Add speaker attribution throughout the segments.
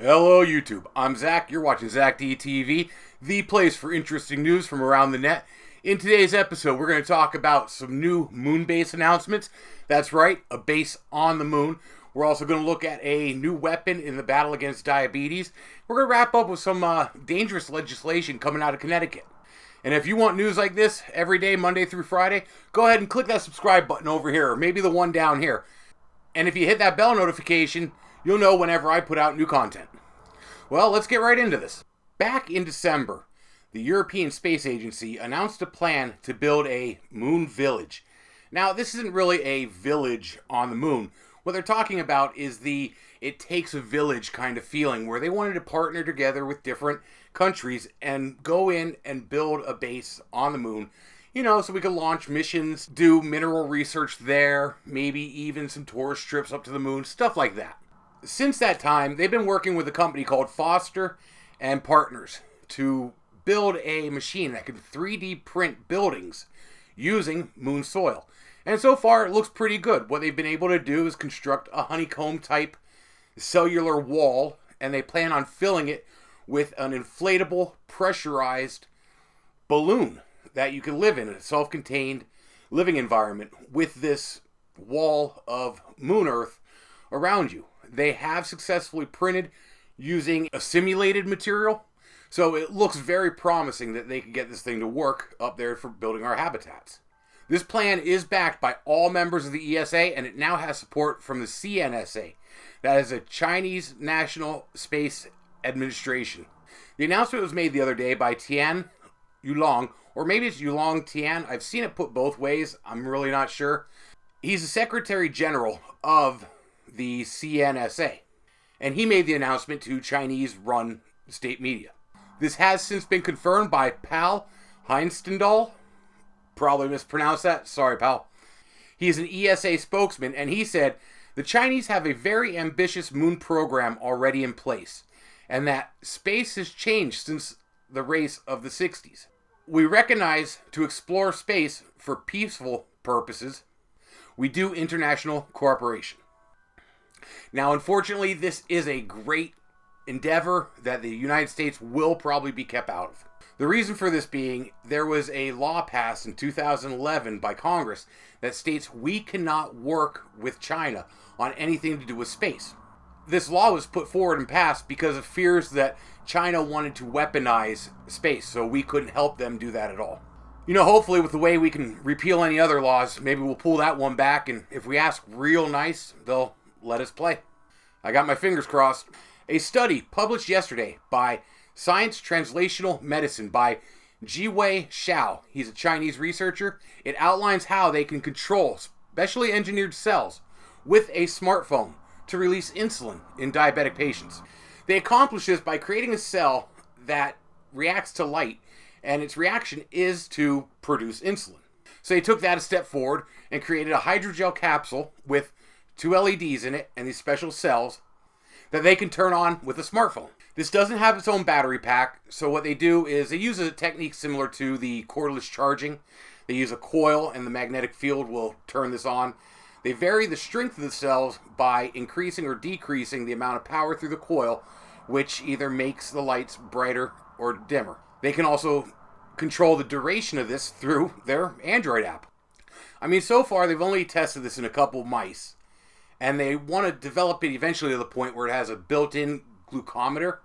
Speaker 1: Hello YouTube, I'm Zach, you're watching ZakDTV, the place for interesting news from around the net. In today's episode, we're going to talk about some new moon base announcements. That's right, a base on the moon. We're also going to look at a new weapon in the battle against diabetes. We're going to wrap up with some dangerous legislation coming out of Connecticut. And if you want news like this every day, Monday through Friday, go ahead and click that subscribe button over here, or maybe the one down here. And if you hit that bell notification, you'll know whenever I put out new content. Well, let's get right into this. Back in December, the European Space Agency announced a plan to build a moon village. Now, this isn't really a village on the moon. What they're talking about is the it takes a village kind of feeling, where they wanted to partner together with different countries and go in and build a base on the moon. You know, so we could launch missions, do mineral research there, maybe even some tourist trips up to the moon, stuff like that. Since that time, they've been working with a company called Foster and Partners to build a machine that can 3D print buildings using moon soil. And so far, it looks pretty good. What they've been able to do is construct a honeycomb-type cellular wall, and they plan on filling it with an inflatable, pressurized balloon that you can live in a self-contained living environment with this wall of moon Earth around you. They have successfully printed using a simulated material, so it looks very promising that they can get this thing to work up there for building our habitats. This plan is backed by all members of the ESA, and it now has support from the CNSA. That is a Chinese National Space Administration. The announcement was made the other day by Tian Yulong, or maybe it's Yulong Tian. I've seen it put both ways. I'm really not sure. He's the Secretary General of the CNSA, and he made the announcement to Chinese-run state media. This has since been confirmed by Pal Heinstendahl. Probably mispronounced that. Sorry, pal. He is an ESA spokesman, and he said, the Chinese have a very ambitious moon program already in place, and that space has changed since the race of the 60s. We recognize to explore space for peaceful purposes, we do international cooperation. Now, unfortunately, this is a great endeavor that the United States will probably be kept out of. The reason for this being, there was a law passed in 2011 by Congress that states we cannot work with China on anything to do with space. This law was put forward and passed because of fears that China wanted to weaponize space, so we couldn't help them do that at all. You know, hopefully with the way we can repeal any other laws, maybe we'll pull that one back, and if we ask real nice, they'll let us play. I got my fingers crossed. A study published yesterday by Science Translational Medicine by Jiwei Xiao, he's a Chinese researcher. It outlines how they can control specially engineered cells with a smartphone to release insulin in diabetic patients. They accomplish this by creating a cell that reacts to light, and its reaction is to produce insulin. So they took that a step forward and created a hydrogel capsule with 2 LEDs in it and these special cells that they can turn on with a smartphone. This doesn't have its own battery pack, so what they do is they use a technique similar to the cordless charging. They use a coil, and the magnetic field will turn this on. They vary the strength of the cells by increasing or decreasing the amount of power through the coil, which either makes the lights brighter or dimmer. They can also control the duration of this through their Android app. I mean, so far they've only tested this in a couple mice, and they want to develop it eventually to the point where it has a built-in glucometer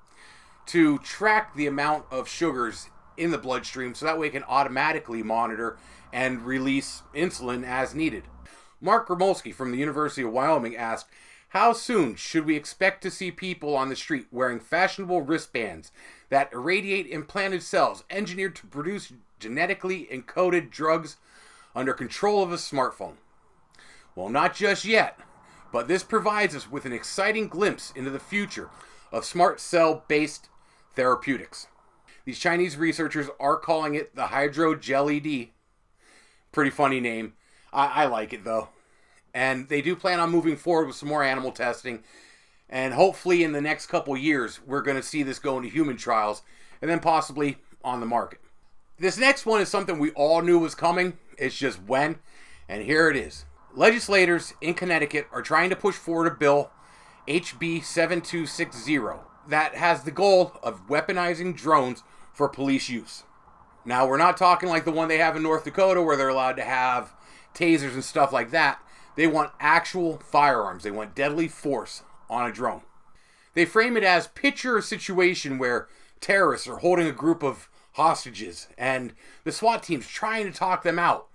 Speaker 1: to track the amount of sugars in the bloodstream, so that way it can automatically monitor and release insulin as needed. Mark Gromolski from the University of Wyoming asked, how soon should we expect to see people on the street wearing fashionable wristbands that irradiate implanted cells engineered to produce genetically encoded drugs under control of a smartphone? Well, not just yet. But this provides us with an exciting glimpse into the future of smart cell-based therapeutics. These Chinese researchers are calling it the hydrogelLED. Pretty funny name. I like it, though. And they do plan on moving forward with some more animal testing. And hopefully in the next couple years, we're going to see this go into human trials and then possibly on the market. This next one is something we all knew was coming. It's just when. And here it is. Legislators in Connecticut are trying to push forward a bill, HB 7260, that has the goal of weaponizing drones for police use. Now, we're not talking like the one they have in North Dakota where they're allowed to have tasers and stuff like that. They want actual firearms. They want deadly force on a drone. They frame it as picture a situation where terrorists are holding a group of hostages and the SWAT team's trying to talk them out.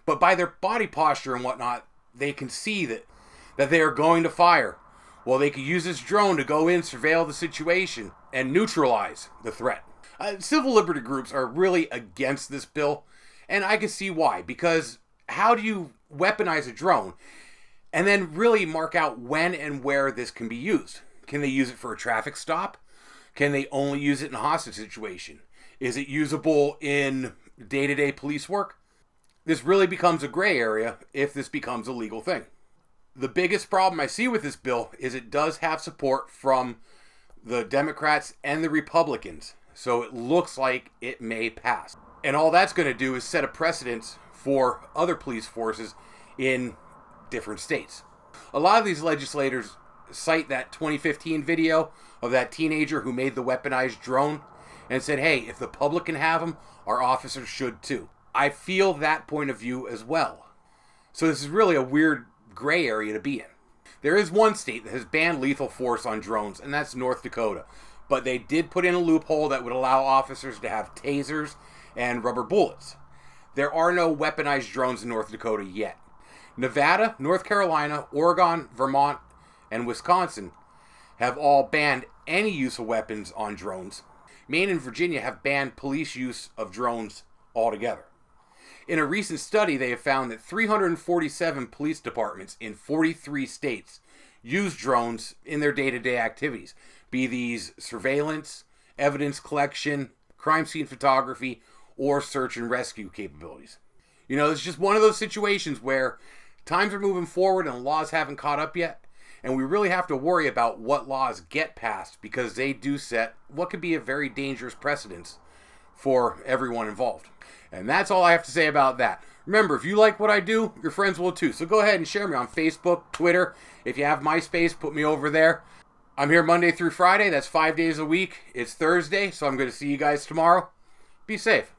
Speaker 1: But by their body posture and whatnot, they can see that they are going to fire. Well, they could use this drone to go in, surveil the situation, and neutralize the threat. Civil liberty groups are really against this bill, and I can see why. Because how do you weaponize a drone and then really mark out when and where this can be used? Can they use it for a traffic stop? Can they only use it in a hostage situation? Is it usable in day-to-day police work? This really becomes a gray area if this becomes a legal thing. The biggest problem I see with this bill is it does have support from the Democrats and the Republicans. So it looks like it may pass. And all that's going to do is set a precedence for other police forces in different states. A lot of these legislators cite that 2015 video of that teenager who made the weaponized drone and said, hey, if the public can have them, our officers should too. I feel that point of view as well. So this is really a weird gray area to be in. There is one state that has banned lethal force on drones, and that's North Dakota. But they did put in a loophole that would allow officers to have tasers and rubber bullets. There are no weaponized drones in North Dakota yet. Nevada, North Carolina, Oregon, Vermont, and Wisconsin have all banned any use of weapons on drones. Maine and Virginia have banned police use of drones altogether. In a recent study, they have found that 347 police departments in 43 states use drones in their day-to-day activities, be these surveillance, evidence collection, crime scene photography, or search and rescue capabilities. You know, it's just one of those situations where times are moving forward and laws haven't caught up yet, and we really have to worry about what laws get passed because they do set what could be a very dangerous precedence for everyone involved. And that's all I have to say about that. Remember, if you like what I do, your friends will too. So go ahead and share me on Facebook, Twitter. If you have MySpace, put me over there. I'm here Monday through Friday. That's 5 days a week. It's Thursday, so I'm going to see you guys tomorrow. Be safe.